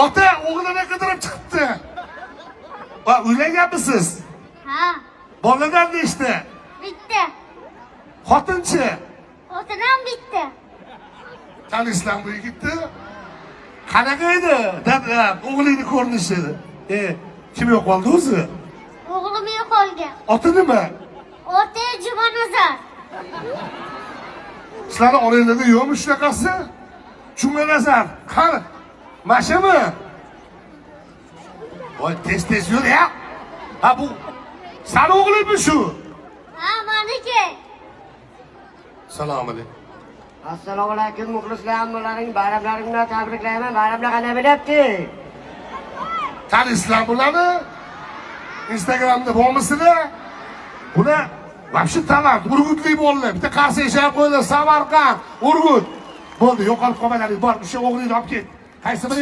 Ota o'g'lini qidirib chiqibdi. Va uylanganmisiz? Ha, Bolalar nechta? bitta. Xotinchi? Xotinim bitta. Tanishlar bu yigitni? Qanaqa edi? Dada, o'g'lingni ko'rinishi. Kim yo'q qoldi o'zi? O'g'lim yo'qolgan. Oti nima? Ota Jumanazar. Sizlarni oranglarda yo'qmi shunaqasi? Jumanazar. Qani? Mashami? Voy, tez yur ya. Ha bu sani o'g'lingmi shu? Ha, meniki. Salom alaykum. Assalomu alaykum muxlislar, ammalaring, bayramlaring bilan tabriklayman. Bayramlar qanday bo'lyapti? Tanishlar bularni? Instagramda bormisizlar? Bular vobshe talant, Urgutlik bolalar. Bitta Qarshi yashab qo'ydi, Samarqand, Urgut. Bo'ldi, yo'qolib qolmalaring. Bor, o'sha o'g'lingni olib ket. Qaysi biri